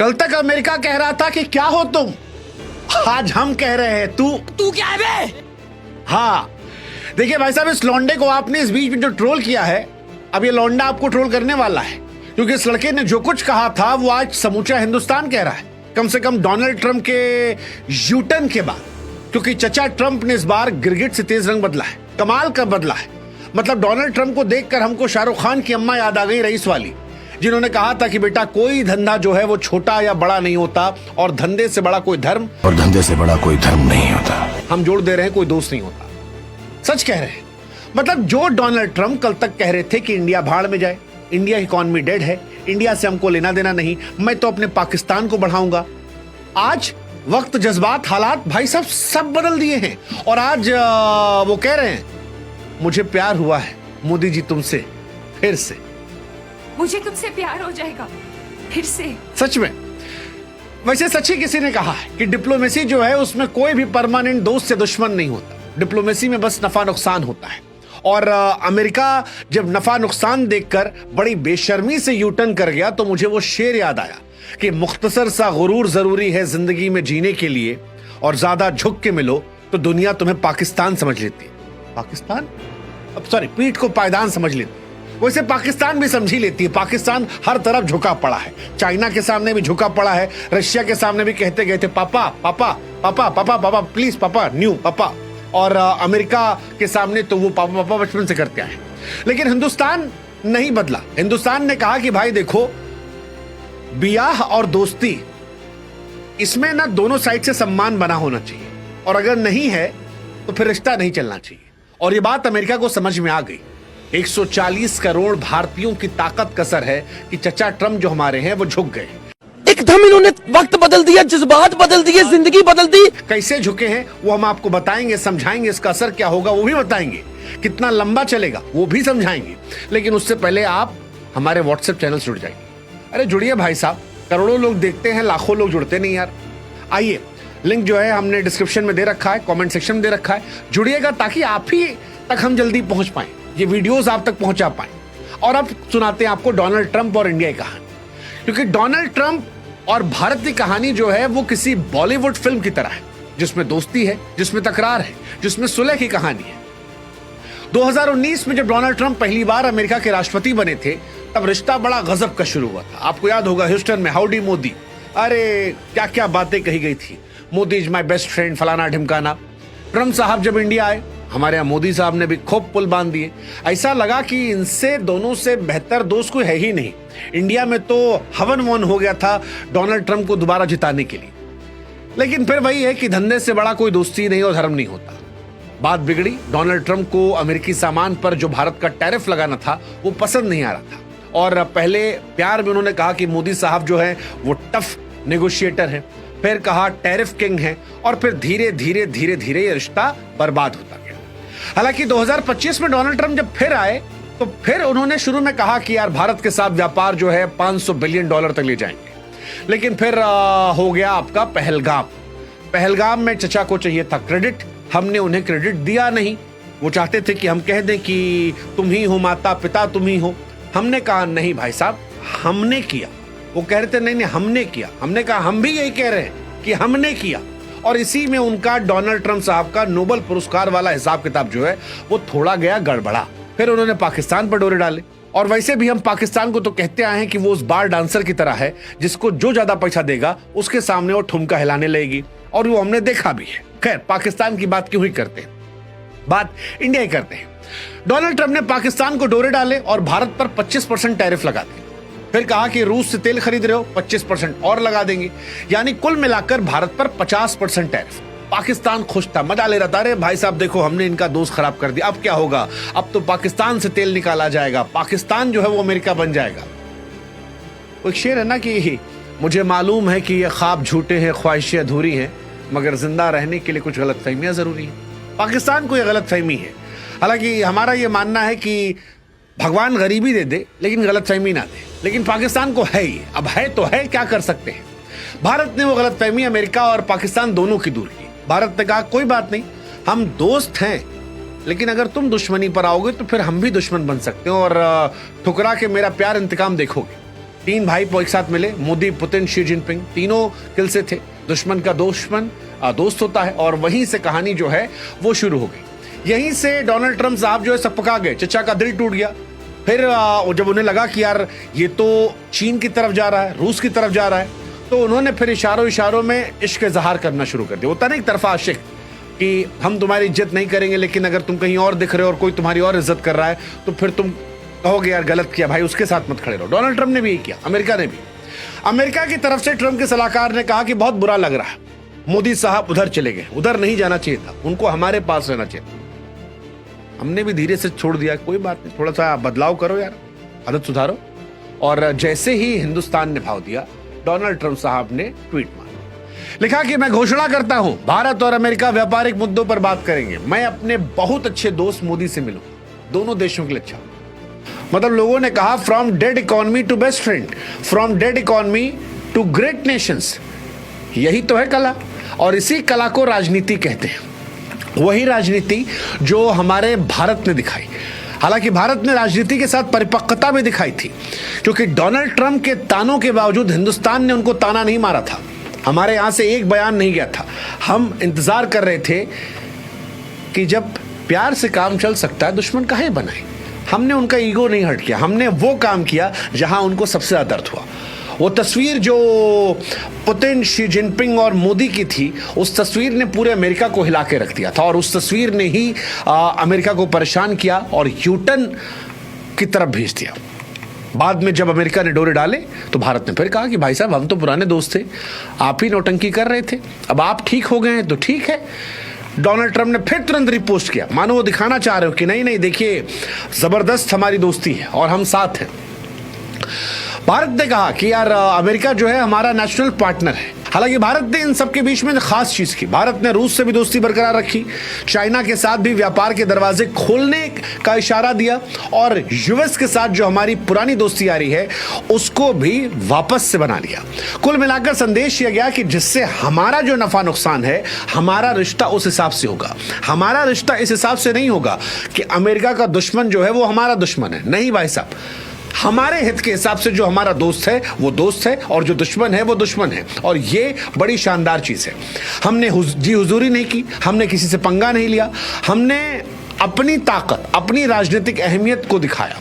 कल तक अमेरिका कह रहा था कि क्या हो तुम, आज हम कह रहे हैं तू क्या है बे? हाँ देखिए भाई साहब, इस लौंडे को आपने इस बीच में जो ट्रोल किया है, अब ये लौंडा आपको ट्रोल करने वाला है, क्योंकि इस लड़के ने जो कुछ कहा था वो आज समूचा हिंदुस्तान कह रहा है, कम से कम डोनाल्ड ट्रंप के यूटर्न के बाद। क्योंकि चचा ट्रंप ने इस बार गिरगिट से तेज रंग बदला है, कमाल का बदला है। मतलब डोनाल्ड ट्रंप को देखकर हमको शाहरुख खान की अम्मा याद आ गई, रईस वाली, जिन्होंने कहा था कि बेटा कोई धंधा जो है वो छोटा या बड़ा नहीं होता, और धंधे से बड़ा कोई धर्म, और धंधे से बड़ा कोई धर्म नहीं होता। हम जोड़ दे रहे हैं, कोई दोस्त नहीं होता। सच कह रहे हैं। मतलब जो डोनाल्ड ट्रंप कल तक कह रहे थे कि इंडिया भाड़ में जाए, इंडिया की इकॉनमी डेड है, इंडिया से हमको लेना देना नहीं, मैं तो अपने पाकिस्तान को बढ़ाऊंगा, आज वक्त जज्बात हालात भाई साहब सब बदल दिए हैं। और आज वो कह रहे हैं मुझे प्यार हुआ है मोदी जी तुमसे, फिर से मुझे तुमसे प्यार हो जाएगा फिर से। सच में, वैसे सच ही किसी ने कहा है कि डिप्लोमेसी जो है उसमें कोई भी परमानेंट दोस्त से दुश्मन नहीं होता, डिप्लोमेसी में बस नफा नुकसान होता है। और अमेरिका जब नफा नुकसान देखकर बड़ी बेशर्मी से यूटर्न कर गया तो मुझे वो शेर याद आया कि मुख्तसर सा गुरूर जरूरी है जिंदगी में जीने के लिए, और ज्यादा झुक के मिलो तो दुनिया तुम्हें पाकिस्तान समझ लेती है। पाकिस्तान, अब सॉरी, पीठ को पायदान समझ लेती है। वैसे पाकिस्तान भी समझी लेती है, पाकिस्तान हर तरफ झुका पड़ा है, चाइना के सामने भी झुका पड़ा है, रशिया के सामने भी कहते गए थे पापा पापा पापा पापा पापा प्लीज पापा, न्यू पापा, और अमेरिका के सामने तो वो पापा पापा बचपन से करते आए। लेकिन हिंदुस्तान नहीं बदला। हिंदुस्तान ने कहा कि भाई देखो, बियाह और दोस्ती इसमें ना दोनों साइड से सम्मान बना होना चाहिए, और अगर नहीं है तो फिर रिश्ता नहीं चलना चाहिए। और ये बात अमेरिका को समझ में आ गई। 140 करोड़ भारतीयों की ताकत कसर है कि चचा ट्रंप जो हमारे हैं वो झुक गए। एकदम इन्होंने वक्त बदल दिया, जज्बात बदल दिए, जिंदगी बदल दी। कैसे झुके हैं वो हम आपको बताएंगे, समझाएंगे, इसका असर क्या होगा वो भी बताएंगे, कितना लंबा चलेगा वो भी समझाएंगे। लेकिन उससे पहले आप हमारे व्हाट्सएप चैनल से जुड़ जाइए। अरे जुड़िए भाई साहब, करोड़ों लोग देखते हैं, लाखों लोग जुड़ते नहीं यार। आइए, लिंक जो है हमने डिस्क्रिप्शन में दे रखा है, कमेंट सेक्शन में दे रखा है, जुड़िएगा ताकि आप ही तक हम जल्दी पहुंच पाए, ये वीडियोस आप तक पहुंचा पाए। और अब सुनाते हैं आपको डोनाल्ड ट्रंप और इंडिया की कहानी, क्योंकि डोनाल्ड ट्रंप और भारत की कहानी जो है वो किसी बॉलीवुड फिल्म की तरह है, जिसमें दोस्ती है, जिसमें तकरार है, जिसमें सुलह की कहानी है। 2019 में जब डोनाल्ड ट्रंप पहली बार अमेरिका के राष्ट्रपति बने थे, तब रिश्ता बड़ा गजब का शुरू हुआ था। आपको याद होगा ह्यूस्टन में हाउडी मोदी, अरे क्या क्या बातें कही गई थी, Modi is my best friend, फलाना ढिमकाना। ट्रंप साहब जब इंडिया आए, हमारे यहाँ मोदी साहब ने भी खूब पुल बांध दिए। ऐसा लगा कि इनसे दोनों से बेहतर दोस्त कोई है ही नहीं। इंडिया में तो हवन वन हो गया था डोनाल्ड ट्रंप को दोबारा जिताने के लिए। लेकिन फिर वही है कि धंधे से बड़ा कोई दोस्ती नहीं और धर्म नहीं होता। बात बिगड़ी, डोनाल्ड ट्रंप को अमेरिकी सामान पर जो भारत का टैरिफ लगाना था वो पसंद नहीं आ रहा था, और पहले प्यार में उन्होंने कहा कि मोदी साहब जो है वो टफ नेगोशिएटर है, फिर कहा टैरिफ किंग है, और फिर धीरे धीरे धीरे धीरे ये रिश्ता बर्बाद होता गया। हालांकि 2025 में डोनाल्ड ट्रंप जब फिर आए तो फिर उन्होंने शुरू में कहा कि यार भारत के साथ व्यापार जो है $500 बिलियन तक ले जाएंगे। लेकिन फिर हो गया आपका पहलगाम। पहलगाम में चचा को चाहिए था क्रेडिट, हमने उन्हें क्रेडिट दिया नहीं। वो चाहते थे कि हम कह दें कि तुम ही हो माता पिता, तुम ही हो। हमने कहा नहीं भाई साहब, हमने किया। वो कह रहे थे नहीं नहीं हमने किया। हमने कहा हम भी यही कह रहे हैं कि हमने किया। और इसी में उनका डोनाल्ड ट्रंप साहब का नोबेल पुरस्कार वाला हिसाब किताब जो है वो थोड़ा गया गड़बड़ा। फिर उन्होंने पाकिस्तान पर डोरे डाले। और वैसे भी हम पाकिस्तान को तो कहते आए हैं कि वो उस बार डांसर की तरह है जिसको जो ज्यादा पैसा देगा उसके सामने वो ठुमका हिलाने लगेगी, और वो हमने देखा भी है। खैर, पाकिस्तान की बात क्यों ही करते हैं, बात इंडिया ही करते हैं। डोनाल्ड ट्रंप ने पाकिस्तान को डोरे डाले और भारत पर 25% टैरिफ लगा दिए। फिर कहा कि रूस से तेल खरीद रहे हो, 25% और लगा देंगे, यानी कुल मिलाकर भारत पर 50% टैरिफ। पाकिस्तान खुश था, मजा ले रहा था, अरे भाई साहब देखो हमने इनका दोस्त खराब कर दिया, अब क्या होगा, अब तो पाकिस्तान से तेल निकाला जाएगा, पाकिस्तान जो है वो अमेरिका बन जाएगा। एक शेर है ना कि मुझे मालूम है कि ये ख्वाब झूठे हैं, ख्वाहिशें अधूरी हैं, मगर जिंदा रहने के लिए कुछ गलतफहमियां जरूरी हैं। पाकिस्तान को यह गलतफहमी है। हालांकि हमारा यह मानना है कि भगवान गरीबी दे दे लेकिन गलतफहमी ना दे, लेकिन पाकिस्तान को है ही, अब है तो है, क्या कर सकते हैं। भारत ने वो गलतफहमी अमेरिका और पाकिस्तान दोनों की दूर की। भारत ने कहा कोई बात नहीं, हम दोस्त हैं, लेकिन अगर तुम दुश्मनी पर आओगे तो फिर हम भी दुश्मन बन सकते हो, और ठुकरा के मेरा प्यार इंतकाम देखोगे। तीन भाई एक साथ मिले, मोदी, पुतिन, शी जिनपिंग, तीनों किल से थे। दुश्मन का दुश्मन दोस्त होता है, और वहीं से कहानी जो है वो शुरू हो गई। यहीं से डोनाल्ड ट्रंप साहब जो है सपका गए, चचा का दिल टूट गया। फिर जब उन्हें लगा कि यार ये तो चीन की तरफ जा रहा है, रूस की तरफ जा रहा है, तो उन्होंने फिर इशारों में इश्क इजहार करना शुरू कर दिया। होता ना एक तरफा आशिक, कि हम तुम्हारी इज्जत नहीं करेंगे, लेकिन अगर तुम कहीं और दिख रहे हो और कोई तुम्हारी और इज्जत कर रहा है तो फिर तुम कहोगे यार गलत किया भाई, उसके साथ मत खड़े रहो। डोनाल्ड ट्रंप ने भी यही किया, अमेरिका ने भी। अमेरिका की तरफ से ट्रंप के सलाहकार ने कहा कि बहुत बुरा लग रहा है, मोदी साहब उधर चले गए, उधर नहीं जाना चाहिए था, उनको हमारे पास रहना चाहिए था। हमने भी धीरे से छोड़ दिया, कोई बात नहीं, थोड़ा सा बदलाव करो यार, आदत सुधारो। और जैसे ही हिंदुस्तान ने भाव दिया, डोनाल्ड ट्रंप साहब ने ट्वीट मारा, लिखा कि मैं घोषणा करता हूं, भारत और अमेरिका व्यापारिक मुद्दों पर बात करेंगे। मैं अपने बहुत अच्छे दोस्त मोदी से मिलूंगा, दोनों देशों के लिए अच्छा। मतलब लोगों ने कहा from dead economy to best friend, from dead economy to great nations. यही तो है कला, और इसी कला को राजनीति कहते हैं। वही राजनीति जो हमारे भारत ने दिखाई। हालांकि भारत ने राजनीति के साथ परिपक्वता भी दिखाई थी, क्योंकि डोनाल्ड ट्रंप के तानों के बावजूद हिंदुस्तान ने उनको ताना नहीं मारा था। हमारे यहां से एक बयान नहीं गया था। हम इंतजार कर रहे थे कि जब प्यार से काम चल सकता है, दुश्मन काहे बनाए। हमने उनका ईगो नहीं हर्ट किया, हमने वो काम किया जहां उनको सबसे ज्यादा दर्द हुआ। वो तस्वीर जो पुतिन, शी जिनपिंग और मोदी की थी, उस तस्वीर ने पूरे अमेरिका को हिला के रख दिया था, और उस तस्वीर ने ही अमेरिका को परेशान किया और यूटर्न की तरफ भेज दिया। बाद में जब अमेरिका ने डोरे डाले तो भारत ने फिर कहा कि भाई साहब हम तो पुराने दोस्त थे, आप ही नौटंकी कर रहे थे, अब आप ठीक हो गए हैं तो ठीक है। डोनाल्ड ट्रंप ने फिर तुरंत रिपोस्ट किया, मानो वो दिखाना चाह रहे हो कि नहीं नहीं देखिए जबरदस्त हमारी दोस्ती है और हम साथ हैं। भारत ने कहा कि यार अमेरिका जो है हमारा नेशनल पार्टनर है। हालांकि भारत ने इन सबके बीच में खास चीज की, भारत ने रूस से भी दोस्ती बरकरार रखी, चाइना के साथ भी व्यापार के दरवाजे खोलने का इशारा दिया, और यूएस के साथ जो हमारी पुरानी दोस्ती आ रही है उसको भी वापस से बना लिया। कुल मिलाकर संदेश यह गया कि जिससे हमारा जो नफा नुकसान है, हमारा रिश्ता उस हिसाब से होगा। हमारा रिश्ता इस हिसाब से नहीं होगा कि अमेरिका का दुश्मन जो है वो हमारा दुश्मन है। नहीं भाई साहब, हमारे हित के हिसाब से जो हमारा दोस्त है वो दोस्त है, और जो दुश्मन है वो दुश्मन है। और ये बड़ी शानदार चीज है। हमने जी हुजूरी नहीं की, हमने किसी से पंगा नहीं लिया, हमने अपनी ताकत, अपनी राजनीतिक अहमियत को दिखाया।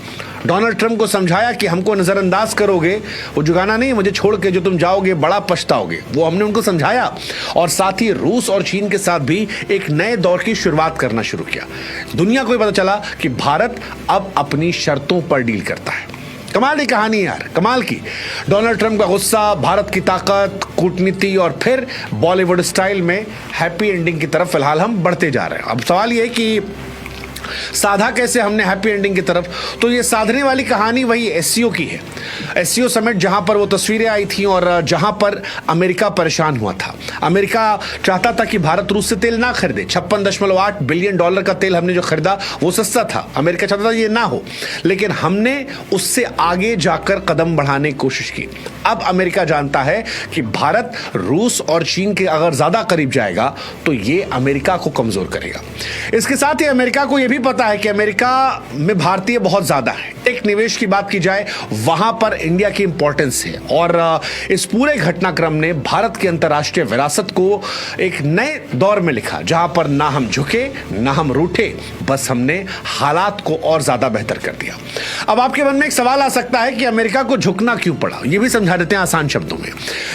डोनाल्ड ट्रंप को समझाया कि हमको नजरअंदाज करोगे, वो जुगाना नहीं, मुझे छोड़ के जो तुम जाओगे बड़ा पछताओगे, वो हमने उनको समझाया। और साथ ही रूस और चीन के साथ भी एक नए दौर की शुरुआत करना शुरू किया। दुनिया को भी पता चला कि भारत अब अपनी शर्तों पर डील करता है। कमाल की कहानी यार, कमाल की। डोनाल्ड ट्रंप का गुस्सा, भारत की ताकत, कूटनीति, और फिर बॉलीवुड स्टाइल में हैप्पी एंडिंग की तरफ फिलहाल हम बढ़ते जा रहे हैं। अब सवाल यह है कि साधा कैसे हमने हैप्पी एंडिंग की तरफ, तो ये साधने वाली कहानी वही एससीओ की है। एससीओ समिट जहां पर वो तस्वीरें आई थी और जहां पर अमेरिका परेशान हुआ था। अमेरिका चाहता था कि भारत रूस से तेल ना खरीदे। 56.8 बिलियन डॉलर का तेल हमने जो खरीदा वो सस्ता था। अमेरिका चाहता था ये ना हो, लेकिन हमने उससे आगे जाकर कदम बढ़ाने की कोशिश की। अब अमेरिका जानता है कि भारत रूस और चीन के अगर ज्यादा करीब जाएगा तो ये अमेरिका को कमजोर करेगा। इसके साथ ही अमेरिका को यह भी पता है कि अमेरिका में भारतीय बहुत ज्यादा है। टेक निवेश की बात की जाए, वहां पर इंडिया की इंपॉर्टेंस है, और इस पूरे घटनाक्रम ने भारत की अंतर्राष्ट्रीय विरासत को एक नए दौर में लिखा, जहां पर ना हम झुके ना हम रूठे, बस हमने हालात को और ज्यादा बेहतर कर दिया। अब आपके मन में एक सवाल आ सकता है कि अमेरिका को झुकना क्यों पड़ा। यह भी समझा देते हैं आसान शब्दों में।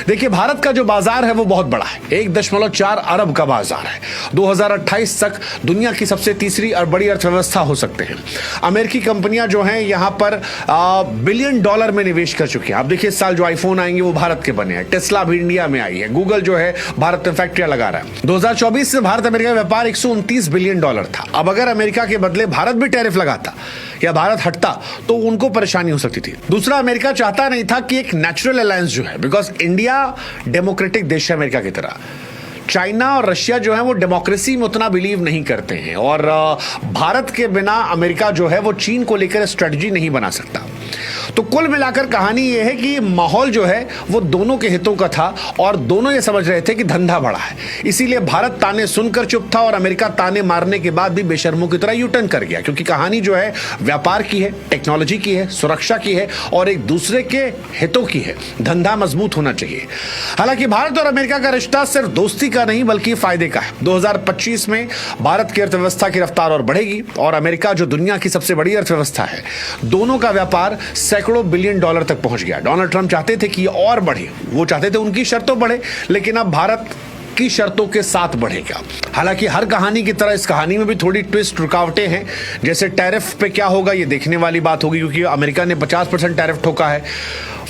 देखिए, भारत का जो बाजार है वो बहुत बड़ा है, 1.4 अरब का बाजार है। 2028 तक दुनिया की सबसे तीसरी और बड़ी अर्थव्यवस्था हो सकते हैं। अमेरिकी कंपनियां जो हैं यहां पर बिलियन डॉलर में निवेश कर चुकी हैं। आप देखिए, इस साल जो आईफोन आएंगे वो भारत के बने हैं। टेस्ला भी इंडिया में आई है। गूगल जो है भारत में फैक्ट्रियां लगा रहा है। 2024 से भारत अमेरिका व्यापार 129 बिलियन डॉलर था। अब अगर अमेरिका के बदले भारत भी टैरिफ लगाता या भारत हटता तो उनको परेशानी हो सकती थी। दूसरा, अमेरिका चाहता नहीं था कि एक नेचुरल अलायंस जो है, बिकॉज इंडिया डेमोक्रेटिक देश है अमेरिका की तरह। चाइना और रशिया जो है वो डेमोक्रेसी में उतना बिलीव नहीं करते हैं, और भारत के बिना अमेरिका जो है वो चीन को लेकर स्ट्रेटजी नहीं बना सकता। तो कुल मिलाकर कहानी यह है कि माहौल जो है वो दोनों के हितों का था और दोनों ये समझ रहे थे कि धंधा बड़ा है, इसीलिए भारत ताने सुनकर चुप था और अमेरिका ताने मारने के बाद भी बेशर्मों की तरह यू टर्न कर गया, क्योंकि कहानी जो है व्यापार की है, टेक्नोलॉजी की है, सुरक्षा की है और एक दूसरे के हितों की है। धंधा मजबूत होना चाहिए। हालांकि भारत और अमेरिका का रिश्ता सिर्फ दोस्ती का नहीं बल्कि फायदे का है। 2025 में भारत की अर्थव्यवस्था की रफ्तार और बढ़ेगी और अमेरिका जो दुनिया की सबसे बड़ी अर्थव्यवस्था है, दोनों का व्यापार सैकड़ों बिलियन डॉलर तक पहुंच गया। डोनाल्ड ट्रंप चाहते थे कि ये और बढ़े, वो चाहते थे उनकी शर्तों बढ़े, लेकिन अब भारत की शर्तों के साथ बढ़ेगा। हालांकि हर कहानी की तरह इस कहानी में भी थोड़ी ट्विस्ट, रुकावटें हैं। जैसे टैरिफ पे क्या होगा ये देखने वाली बात होगी, क्योंकि अमेरिका ने 50% टैरिफ ठोका है,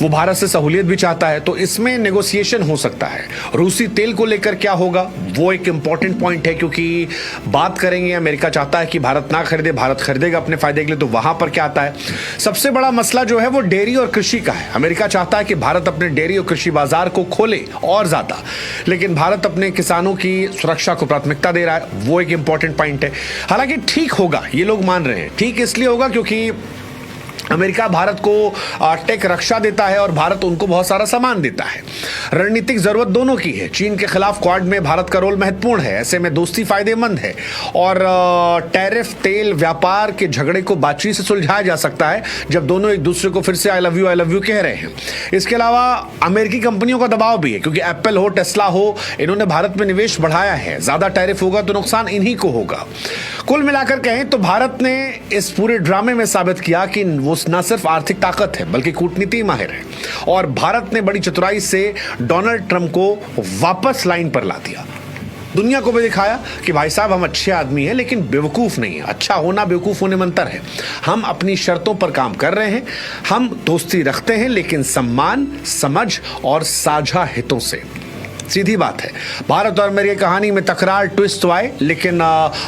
वो भारत से सहूलियत भी चाहता है, तो इसमें नेगोशिएशन हो सकता है। रूसी तेल को लेकर क्या होगा वो एक इंपॉर्टेंट पॉइंट है, क्योंकि बात करेंगे अमेरिका चाहता है कि भारत ना खरीदे, भारत खरीदेगा अपने फायदे के लिए, तो वहां पर क्या आता है। सबसे बड़ा मसला जो है वो डेयरी और कृषि का है। अमेरिका चाहता है कि भारत अपने डेयरी और कृषि बाजार को खोले और ज्यादा, लेकिन भारत अपने किसानों की सुरक्षा को प्राथमिकता दे रहा है, वो एक इंपॉर्टेंट पॉइंट है। हालांकि ठीक होगा, ये लोग मान रहे हैं, ठीक इसलिए होगा क्योंकि अमेरिका भारत को टेक रक्षा देता है और भारत उनको बहुत सारा सामान देता है। रणनीतिक जरूरत दोनों की है। चीन के खिलाफ क्वाड में भारत का रोल महत्वपूर्ण है, ऐसे में दोस्ती फायदेमंद है और टैरिफ, तेल, व्यापार के झगड़े को बातचीत से सुलझाया जा सकता है जब दोनों एक दूसरे को फिर से आई लव यू कह रहे हैं। इसके अलावा अमेरिकी कंपनियों का दबाव भी है, क्योंकि एप्पल हो, टेस्ला हो, इन्होंने भारत में निवेश बढ़ाया है। ज्यादा टैरिफ होगा तो नुकसान इन्हीं को होगा। कुल मिलाकर कहें तो भारत ने इस पूरे ड्रामे में साबित किया कि वो न सिर्फ आर्थिक ताकत है बल्कि कूटनीति माहिर है, और भारत ने बड़ी चतुराई से डोनाल्ड ट्रंप को वापस लाइन पर ला दिया। दुनिया को भी दिखाया कि भाई साहब हम अच्छे आदमी हैं लेकिन बेवकूफ नहीं है। अच्छा होना बेवकूफ होने में अंतर है। हम अपनी शर्तों पर काम कर रहे हैं, हम दोस्ती रखते हैं लेकिन सम्मान, समझ और साझा हितों से। सीधी बात है। भारत और अमेरिका कहानी में तकरार, ट्विस्ट तो आए, लेकिन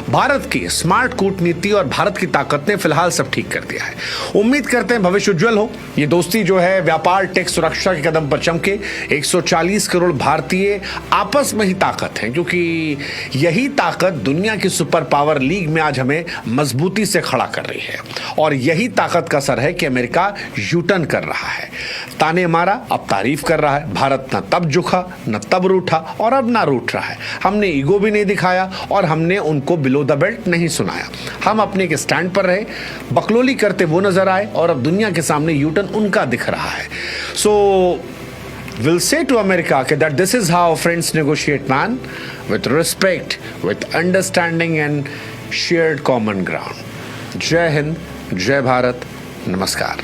भारत की स्मार्ट कूटनीति और भारत की ताकत ने फिलहाल सब ठीक कर दिया है। उम्मीद करते हैं भविष्य उज्जवल हो। ये दोस्ती जो है व्यापार, टेक, सुरक्षा के कदम पर चमके। 140 करोड़ भारतीय आपस में ही ताकत है, क्योंकि यही ताकत दुनिया की सुपर पावर लीग में आज हमें मजबूती से खड़ा कर रही है, और यही ताकत का असर है कि अमेरिका यूटर्न कर रहा है। ताने मारा, अब तारीफ कर रहा है। भारत न तब झुका, न तब रूठा और अब ना रूठ रहा है। हमने ईगो भी नहीं दिखाया और हमने उनको बिलो द बेल्ट नहीं सुनाया। हम अपने के स्टैंड पर रहे। बकलोली करते वो नजर आए और अब दुनिया के सामने यूटर्न उनका दिख रहा है। सो we'll say to America that this is how friends negotiate, man, with respect, with understanding and shared common ground. जय हिंद, जय भारत, नमस्कार।